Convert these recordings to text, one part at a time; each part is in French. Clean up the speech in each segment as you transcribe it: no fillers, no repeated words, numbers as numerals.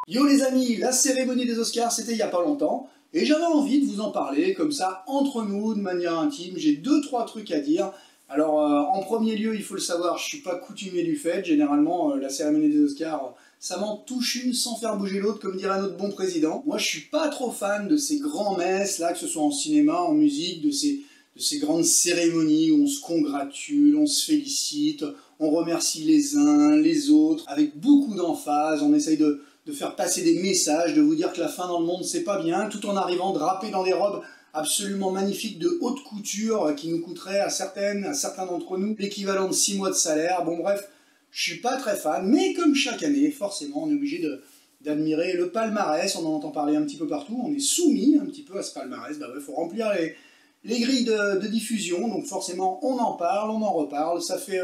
Yo les amis, la cérémonie des Oscars c'était il y a pas longtemps, et j'avais envie de vous en parler comme ça entre nous de manière intime. J'ai 2-3 trucs à dire. Alors en premier lieu, il faut le savoir, je suis pas coutumier du fait, généralement la cérémonie des Oscars, ça m'en touche une sans faire bouger l'autre, comme dirait notre bon président. Moi je suis pas trop fan de ces grands messes là, que ce soit en cinéma, en musique, de ces grandes cérémonies où on se congratule, on se félicite, on remercie les uns, les autres, avec beaucoup d'emphase, on essaye de faire passer des messages, de vous dire que la fin dans le monde c'est pas bien, tout en arrivant drapés dans des robes absolument magnifiques de haute couture qui nous coûteraient à certains d'entre nous l'équivalent de 6 mois de salaire. Bon bref, je suis pas très fan, mais comme chaque année, forcément on est obligé d'admirer le palmarès, on en entend parler un petit peu partout, on est soumis un petit peu à ce palmarès, bah ouais, faut remplir les grilles de diffusion, donc forcément on en parle, on en reparle, ça fait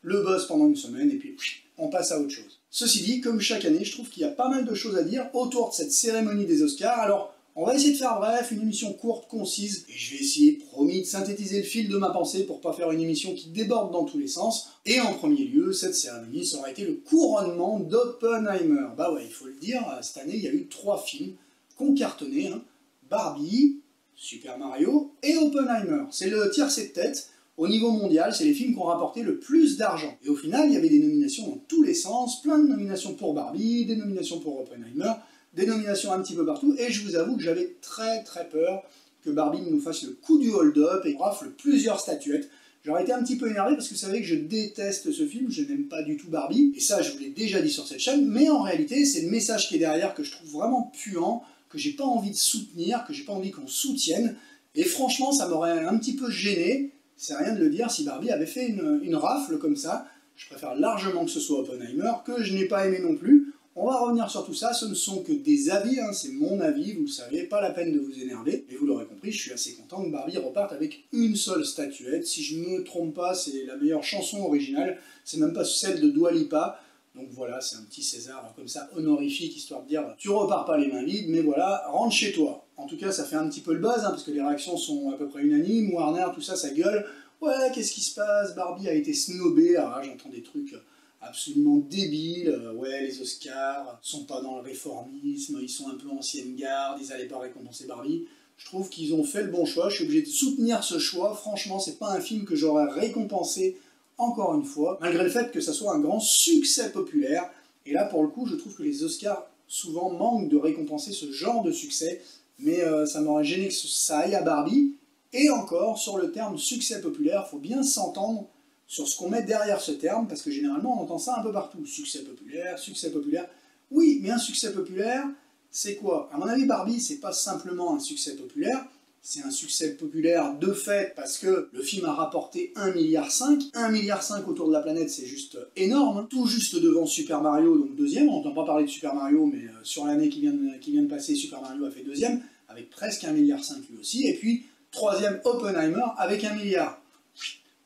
le buzz pendant une semaine, et puis on passe à autre chose. Ceci dit, comme chaque année, je trouve qu'il y a pas mal de choses à dire autour de cette cérémonie des Oscars, alors on va essayer de faire bref, une émission courte, concise, et je vais essayer, promis, de synthétiser le fil de ma pensée pour pas faire une émission qui déborde dans tous les sens. Et en premier lieu, cette cérémonie, ça aura été le couronnement d'Oppenheimer. Bah ouais, il faut le dire, cette année, il y a eu 3 films qui ont cartonné, hein. Barbie, Super Mario et Oppenheimer. C'est le tiercé de tête. Au niveau mondial, c'est les films qui ont rapporté le plus d'argent. Et au final, il y avait des nominations dans tous les sens, plein de nominations pour Barbie, des nominations pour Oppenheimer, des nominations un petit peu partout, et je vous avoue que j'avais très peur que Barbie nous fasse le coup du hold-up et rafle plusieurs statuettes. J'aurais été un petit peu énervé parce que vous savez que je déteste ce film, je n'aime pas du tout Barbie, et ça je vous l'ai déjà dit sur cette chaîne, mais en réalité c'est le message qui est derrière que je trouve vraiment puant, que j'ai pas envie de soutenir, que j'ai pas envie qu'on soutienne, et franchement ça m'aurait un petit peu gêné. C'est rien de le dire, si Barbie avait fait une rafle comme ça, je préfère largement que ce soit Oppenheimer, que je n'ai pas aimé non plus. On va revenir sur tout ça, ce ne sont que des avis, hein, c'est mon avis, vous le savez, pas la peine de vous énerver. Mais vous l'aurez compris, je suis assez content que Barbie reparte avec une seule statuette. Si je ne me trompe pas, c'est la meilleure chanson originale, c'est même pas celle de Dua Lipa. Donc voilà, c'est un petit César comme ça honorifique, histoire de dire tu repars pas les mains vides, mais voilà, rentre chez toi. En tout cas, ça fait un petit peu le buzz, hein, parce que les réactions sont à peu près unanimes. Warner, tout ça, ça gueule. Ouais, qu'est-ce qui se passe? Barbie a été snobée. Ah, j'entends des trucs absolument débiles. Ouais, les Oscars sont pas dans le réformisme, ils sont un peu ancienne garde, ils allaient pas récompenser Barbie. Je trouve qu'ils ont fait le bon choix, je suis obligé de soutenir ce choix. Franchement, c'est pas un film que j'aurais récompensé encore une fois, malgré le fait que ça soit un grand succès populaire. Et là, pour le coup, je trouve que les Oscars, souvent, manquent de récompenser ce genre de succès, mais ça m'aurait gêné que ça aille à Barbie. Et encore, sur le terme succès populaire, il faut bien s'entendre sur ce qu'on met derrière ce terme, parce que généralement, on entend ça un peu partout. Succès populaire, succès populaire. Oui, mais un succès populaire, c'est quoi? À mon avis, Barbie, c'est pas simplement un succès populaire, c'est un succès populaire de fait parce que le film a rapporté 1,5 milliard. 1,5 milliard autour de la planète, c'est juste énorme. Hein. Tout juste devant Super Mario, donc deuxième. On n'entend pas parler de Super Mario, mais sur l'année qui vient de passer, Super Mario a fait deuxième, avec presque 1,5 milliard lui aussi. Et puis, troisième, Oppenheimer, avec 1 milliard.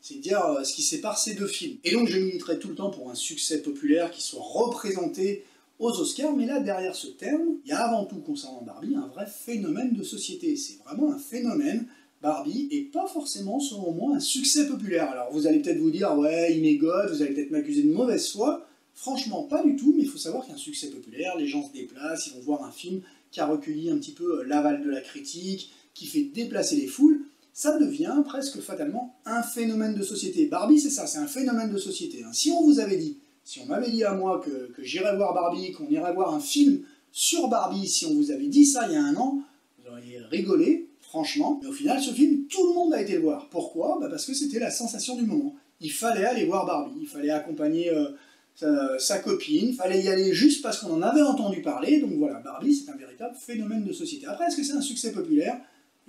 C'est dire ce qui sépare ces deux films. Et donc je militerai tout le temps pour un succès populaire qui soit représenté aux Oscars, mais là, derrière ce terme, il y a avant tout, concernant Barbie, un vrai phénomène de société. C'est vraiment un phénomène, Barbie, et pas forcément, selon moi, un succès populaire. Alors vous allez peut-être vous dire, ouais, il m'égote, vous allez peut-être m'accuser de mauvaise foi. Franchement, pas du tout, mais il faut savoir qu'un succès populaire, les gens se déplacent, ils vont voir un film qui a recueilli un petit peu l'aval de la critique, qui fait déplacer les foules, ça devient presque fatalement un phénomène de société. Barbie, c'est ça, c'est un phénomène de société. Si on vous avait dit, si on m'avait dit à moi que j'irais voir Barbie, qu'on irait voir un film sur Barbie, si on vous avait dit ça il y a un an, vous auriez rigolé, franchement. Mais au final, ce film, tout le monde a été le voir. Pourquoi? Parce que c'était la sensation du moment. Il fallait aller voir Barbie, il fallait accompagner sa copine, il fallait y aller juste parce qu'on en avait entendu parler. Donc voilà, Barbie, c'est un véritable phénomène de société. Après, est-ce que c'est un succès populaire?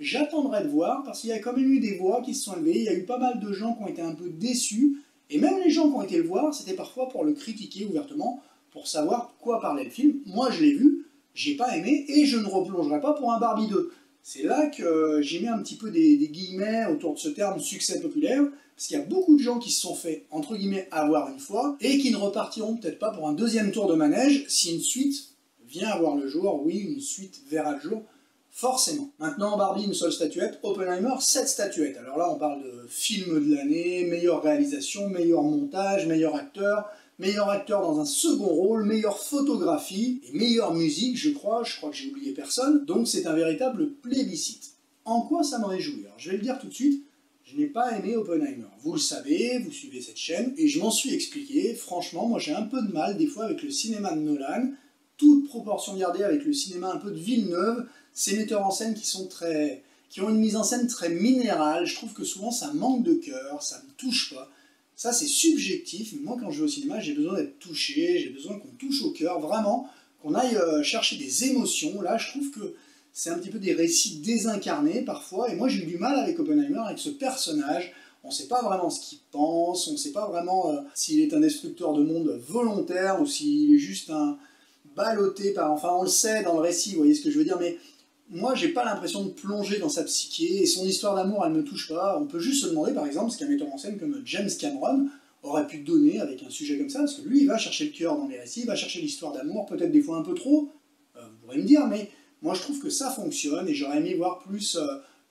J'attendrai de voir, parce qu'il y a quand même eu des voix qui se sont élevées, il y a eu pas mal de gens qui ont été un peu déçus, et même les gens qui ont été le voir, c'était parfois pour le critiquer ouvertement, pour savoir de quoi parlait le film. Moi je l'ai vu, j'ai pas aimé, et je ne replongerai pas pour un Barbie 2. C'est là que j'ai mis un petit peu des guillemets autour de ce terme succès populaire, parce qu'il y a beaucoup de gens qui se sont fait, entre guillemets, avoir une fois, et qui ne repartiront peut-être pas pour un deuxième tour de manège, si une suite vient avoir le jour. Oui, une suite verra le jour, forcément. Maintenant, Barbie, une seule statuette, Oppenheimer, 7 statuettes. Alors là, on parle de film de l'année, meilleure réalisation, meilleur montage, meilleur acteur, meilleur acteur dans un second rôle, meilleure photographie et meilleure musique, je crois que j'ai oublié personne, donc c'est un véritable plébiscite. En quoi ça me réjouit? Alors je vais le dire tout de suite, je n'ai pas aimé Oppenheimer. Vous le savez, vous suivez cette chaîne, et je m'en suis expliqué. Franchement, moi j'ai un peu de mal des fois avec le cinéma de Nolan, toute proportion gardée avec le cinéma un peu de Villeneuve, ces metteurs en scène qui ont une mise en scène très minérale, je trouve que souvent ça manque de cœur, ça me touche pas. Ça c'est subjectif, mais moi quand je vais au cinéma, j'ai besoin d'être touché, j'ai besoin qu'on touche au cœur, vraiment, qu'on aille chercher des émotions. Là, je trouve que c'est un petit peu des récits désincarnés parfois, et moi j'ai eu du mal avec Oppenheimer, avec ce personnage. On ne sait pas vraiment ce qu'il pense, on ne sait pas vraiment s'il est un destructeur de monde volontaire ou s'il est juste un ballotté par... Enfin, on le sait dans le récit, vous voyez ce que je veux dire, mais moi j'ai pas l'impression de plonger dans sa psyché, et son histoire d'amour elle me touche pas. On peut juste se demander par exemple ce qu'un metteur en scène comme James Cameron aurait pu donner avec un sujet comme ça, parce que lui il va chercher le cœur dans les récits, il va chercher l'histoire d'amour, peut-être des fois un peu trop, vous pourrez me dire, mais moi je trouve que ça fonctionne, et j'aurais aimé voir plus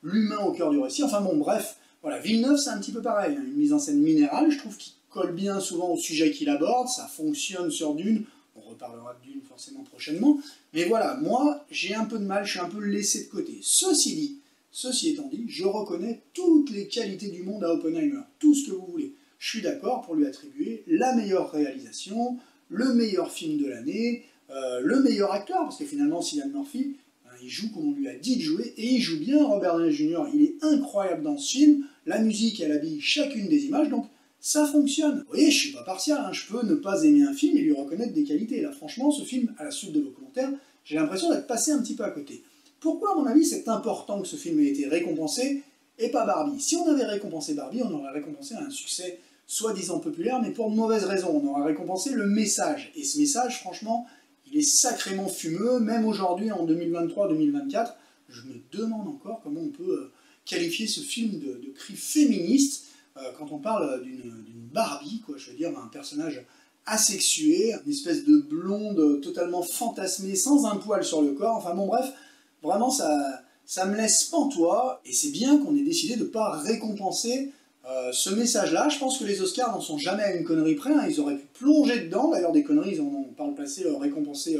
l'humain au cœur du récit. Enfin bon, bref, voilà, Villeneuve c'est un petit peu pareil, hein, une mise en scène minérale, je trouve qu'il colle bien souvent au sujet qu'il aborde, ça fonctionne sur Dune, on reparlera de Dune forcément prochainement, mais voilà, moi j'ai un peu de mal, je suis un peu laissé de côté. Ceci étant dit, je reconnais toutes les qualités du monde à Oppenheimer, tout ce que vous voulez. Je suis d'accord pour lui attribuer la meilleure réalisation, le meilleur film de l'année, le meilleur acteur, parce que finalement Cillian Murphy, il joue comme on lui a dit de jouer, et il joue bien. Robert Downey Jr., il est incroyable dans ce film, la musique elle habille chacune des images, donc ça fonctionne. Vous voyez, je suis pas partial, hein, je peux ne pas aimer un film et lui reconnaître des qualités. Là franchement, ce film, à la suite de vos commentaires, j'ai l'impression d'être passé un petit peu à côté. Pourquoi à mon avis c'est important que ce film ait été récompensé, et pas Barbie? Si on avait récompensé Barbie, on aurait récompensé un succès soi-disant populaire, mais pour de mauvaises raisons. On aurait récompensé le message, et ce message, franchement, il est sacrément fumeux, même aujourd'hui, en 2023-2024, je me demande encore comment on peut qualifier ce film de cri féministe quand on parle d'une Barbie, quoi, je veux dire, un personnage asexué, une espèce de blonde totalement fantasmée, sans un poil sur le corps, enfin bon bref, vraiment ça me laisse pantois, et c'est bien qu'on ait décidé de ne pas récompenser ce message-là. Je pense que les Oscars n'en sont jamais à une connerie près, hein. Ils auraient pu plonger dedans, d'ailleurs des conneries, ils en ont par le passé récompensé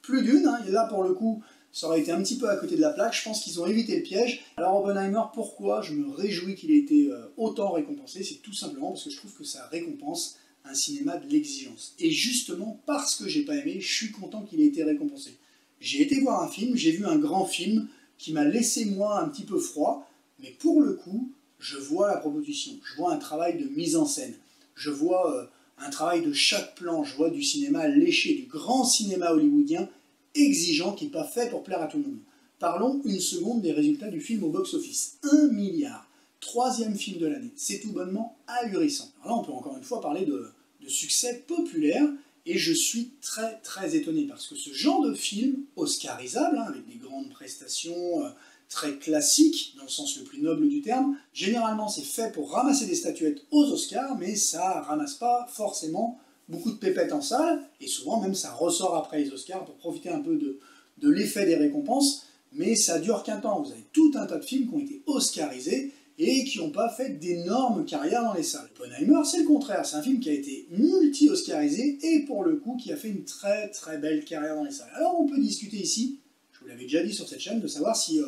plus d'une, hein. Et là pour le coup, ça aurait été un petit peu à côté de la plaque, je pense qu'ils ont évité le piège. Alors Oppenheimer, pourquoi je me réjouis qu'il ait été autant récompensé? C'est tout simplement parce que je trouve que ça récompense un cinéma de l'exigence. Et justement, parce que j'ai pas aimé, je suis content qu'il ait été récompensé. J'ai été voir un film, j'ai vu un grand film qui m'a laissé moi un petit peu froid, mais pour le coup, je vois la proposition, je vois un travail de mise en scène, je vois un travail de chaque plan, je vois du cinéma léché, du grand cinéma hollywoodien exigeant qui n'est pas fait pour plaire à tout le monde. Parlons une seconde des résultats du film au box-office. 1 milliard, troisième film de l'année, c'est tout bonnement ahurissant. Alors là, on peut encore une fois parler de succès populaire, et je suis très très étonné, parce que ce genre de film, oscarisable, hein, avec des grandes prestations très classiques, dans le sens le plus noble du terme, généralement c'est fait pour ramasser des statuettes aux Oscars, mais ça ramasse pas forcément beaucoup de pépettes en salle, et souvent même ça ressort après les Oscars pour profiter un peu de l'effet des récompenses, mais ça dure qu'un temps. Vous avez tout un tas de films qui ont été oscarisés, et qui n'ont pas fait d'énormes carrières dans les salles. Oppenheimer, c'est le contraire, c'est un film qui a été multi-oscarisé, et pour le coup, qui a fait une très très belle carrière dans les salles. Alors on peut discuter ici, je vous l'avais déjà dit sur cette chaîne, de savoir si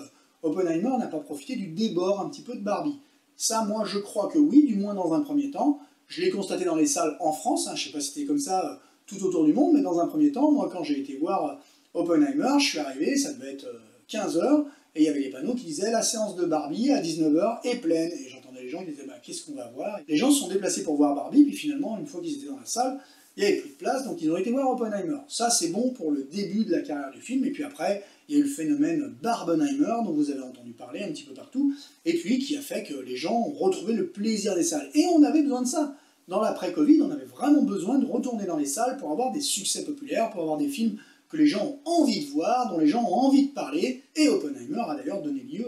Oppenheimer n'a pas profité du débord un petit peu de Barbie. Ça, moi, je crois que oui, du moins dans un premier temps. Je l'ai constaté dans les salles en France, hein, je ne sais pas si c'était comme ça tout autour du monde, mais dans un premier temps, moi, quand j'ai été voir Oppenheimer, je suis arrivé, ça devait être 15h, et il y avait les panneaux qui disaient « La séance de Barbie à 19h est pleine ». Et j'entendais les gens qui disaient bah, « Qu'est-ce qu'on va voir ?» Les gens se sont déplacés pour voir Barbie, puis finalement, une fois qu'ils étaient dans la salle, il n'y avait plus de place, donc ils ont été voir Oppenheimer. Ça, c'est bon pour le début de la carrière du film, et puis après, il y a eu le phénomène Barbenheimer, dont vous avez entendu parler un petit peu partout, et puis qui a fait que les gens ont retrouvé le plaisir des salles. Et on avait besoin de ça. Dans l'après-Covid, on avait vraiment besoin de retourner dans les salles pour avoir des succès populaires, pour avoir des films que les gens ont envie de voir, dont les gens ont envie de parler, et Oppenheimer a d'ailleurs donné lieu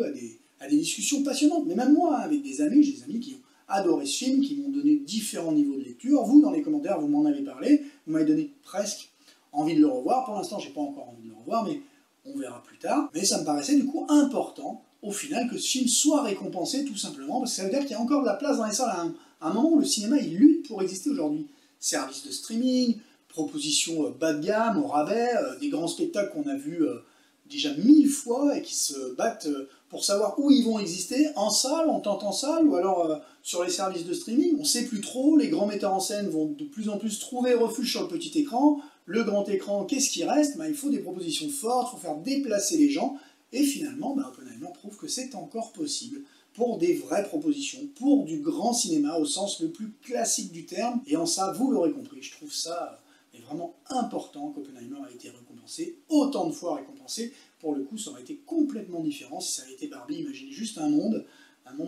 à des discussions passionnantes. Mais même moi, avec des amis, j'ai des amis qui ont adoré ce film, qui m'ont donné différents niveaux de lecture. Vous, dans les commentaires, vous m'en avez parlé, vous m'avez donné presque envie de le revoir. Pour l'instant, j'ai pas encore envie de le revoir, mais on verra plus tard. Mais ça me paraissait du coup important, au final, que ce film soit récompensé, tout simplement, parce que ça veut dire qu'il y a encore de la place dans les salles à un moment où le cinéma, il lutte pour exister aujourd'hui. services de streaming, propositions bas de gamme, au rabais, des grands spectacles qu'on a vus déjà 1000 fois et qui se battent pour savoir où ils vont exister, en salle, en tant en salle, ou alors sur les services de streaming. On ne sait plus trop, les grands metteurs en scène vont de plus en plus trouver refuge sur le petit écran. Le grand écran, qu'est-ce qui reste? Il faut des propositions fortes, il faut faire déplacer les gens, et finalement, Oppenheimer prouve que c'est encore possible pour des vraies propositions, pour du grand cinéma au sens le plus classique du terme, et en ça, vous l'aurez compris, je trouve ça vraiment important qu'Oppenheimer a été récompensé, autant de fois récompensé. Pour le coup, ça aurait été complètement différent si ça avait été Barbie. Imaginez juste un monde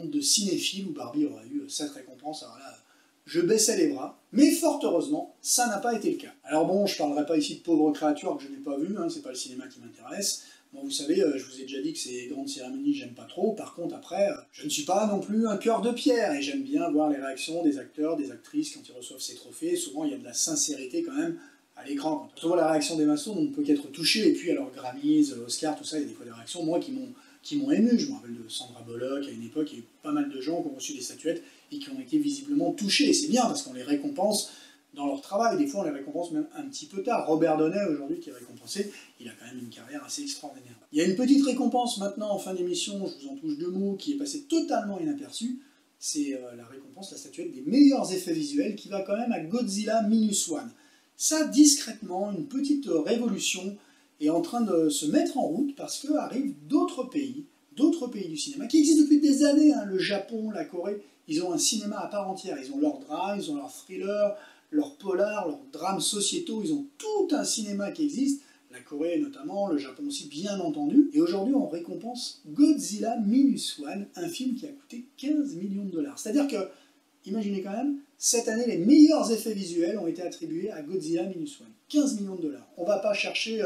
de cinéphiles où Barbie aurait eu cette récompense. Alors là, je baissais les bras, mais fort heureusement, ça n'a pas été le cas. Alors bon, je parlerai pas ici de pauvres créatures que je n'ai pas vues, c'est pas le cinéma qui m'intéresse. Bon, vous savez, je vous ai déjà dit que ces grandes cérémonies, j'aime pas trop. Par contre, après, je ne suis pas non plus un cœur de pierre, et j'aime bien voir les réactions des acteurs, des actrices quand ils reçoivent ces trophées. Souvent, il y a de la sincérité quand même à l'écran. Quand on voit la réaction des maçons, on ne peut qu'être touché. Et puis, alors, Grammys, Oscar, tout ça, il y a des fois des réactions, moi, qui m'ont ému. Je me rappelle de Sandra Bullock, à une époque, il y a eu pas mal de gens qui ont reçu des statuettes et qui ont été visiblement touchés. Et c'est bien, parce qu'on les récompense dans leur travail. Des fois, on les récompense même un petit peu tard. Robert Downey, aujourd'hui, qui est récompensé, il a quand même une carrière assez extraordinaire. Il y a une petite récompense maintenant, en fin d'émission, je vous en touche deux mots, qui est passée totalement inaperçue. C'est la récompense, la statuette des meilleurs effets visuels, qui va quand même à Godzilla Minus One. Ça, discrètement, une petite révolution est en train de se mettre en route, parce que arrivent d'autres pays du cinéma, qui existent depuis des années, le Japon, la Corée, ils ont un cinéma à part entière, ils ont leur drame, ils ont leur thriller, leurs polars, leurs drames sociétaux, ils ont tout un cinéma qui existe, la Corée notamment, le Japon aussi bien entendu, et aujourd'hui on récompense Godzilla Minus One, un film qui a coûté 15 millions de dollars. C'est-à-dire que, imaginez quand même, cette année les meilleurs effets visuels ont été attribués à Godzilla Minus One, 15 millions de dollars. On ne va pas chercher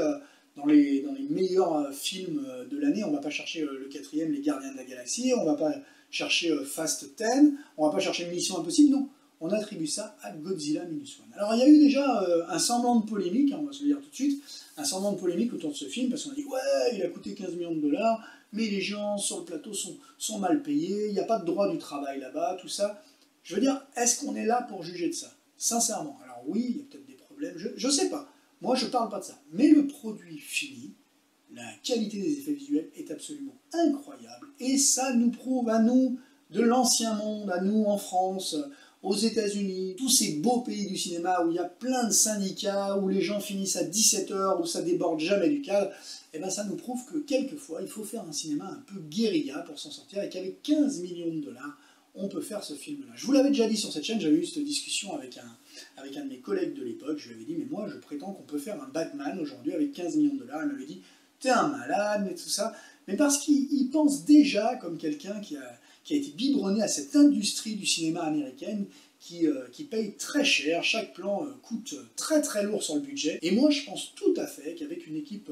dans les meilleurs films de l'année, on ne va pas chercher le quatrième, Les Gardiens de la Galaxie, on ne va pas chercher Fast 10, on ne va pas chercher Mission Impossible, non. On attribue ça à Godzilla Minus One. Alors il y a eu déjà un semblant de polémique, on va se le dire tout de suite, un semblant de polémique autour de ce film, parce qu'on a dit ouais, il a coûté 15 millions de dollars, mais les gens sur le plateau sont mal payés, il n'y a pas de droit du travail là-bas, tout ça. Je veux dire, est-ce qu'on est là pour juger de ça? Sincèrement. Alors oui, il y a peut-être des problèmes, je sais pas. Moi je parle pas de ça. Mais le produit fini, la qualité des effets visuels est absolument incroyable, et ça nous prouve à nous, de l'ancien monde, à nous en France, aux États-Unis, tous ces beaux pays du cinéma où il y a plein de syndicats, où les gens finissent à 17h, où ça déborde jamais du cadre, et bien ça nous prouve que quelquefois il faut faire un cinéma un peu guérilla pour s'en sortir, et qu'avec 15 millions de dollars, on peut faire ce film-là. Je vous l'avais déjà dit sur cette chaîne, j'avais eu cette discussion avec un de mes collègues de l'époque, je lui avais dit, mais moi je prétends qu'on peut faire un Batman aujourd'hui avec 15 millions de dollars, il m'avait dit, t'es un malade, mais tout ça, mais parce qu'il pense déjà comme quelqu'un qui a été biberonné à cette industrie du cinéma américaine qui paye très cher, chaque plan coûte très très lourd sur le budget, et moi je pense tout à fait qu'avec une équipe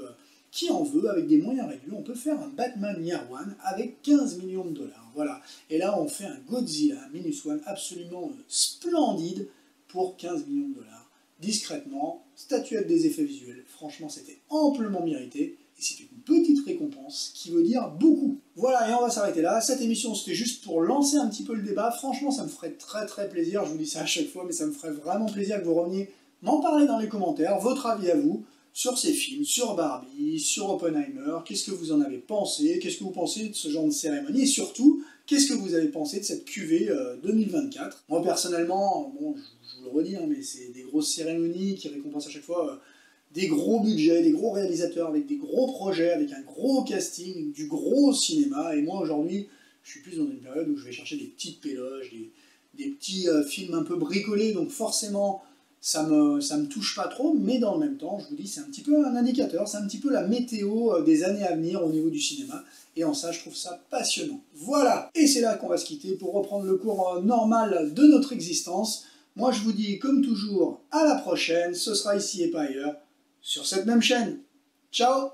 qui en veut, avec des moyens réduits, on peut faire un Batman Year One avec 15 millions de dollars, voilà. Et là on fait un Godzilla Minus One absolument splendide pour 15 millions de dollars, discrètement, statuette des effets visuels, franchement c'était amplement mérité, et c'est une petite récompense qui veut dire beaucoup. Voilà, et on va s'arrêter là. Cette émission, c'était juste pour lancer un petit peu le débat. Franchement, ça me ferait très très plaisir, je vous dis ça à chaque fois, mais ça me ferait vraiment plaisir que vous reveniez m'en parler dans les commentaires, votre avis à vous, sur ces films, sur Barbie, sur Oppenheimer, qu'est-ce que vous en avez pensé, qu'est-ce que vous pensez de ce genre de cérémonie, et surtout, qu'est-ce que vous avez pensé de cette QV 2024. Moi, personnellement, bon, je vous le redis, mais c'est des grosses cérémonies qui récompensent à chaque fois des gros budgets, des gros réalisateurs avec des gros projets, avec un gros casting, du gros cinéma. Et moi aujourd'hui, je suis plus dans une période où je vais chercher des petites péloges, des petits films un peu bricolés, donc forcément ça me touche pas trop, mais dans le même temps, je vous dis, c'est un petit peu un indicateur, c'est un petit peu la météo des années à venir au niveau du cinéma, et en ça, je trouve ça passionnant. Voilà, et c'est là qu'on va se quitter pour reprendre le cours normal de notre existence. Moi, je vous dis, comme toujours, à la prochaine, ce sera ici et pas ailleurs, sur cette même chaîne. Ciao!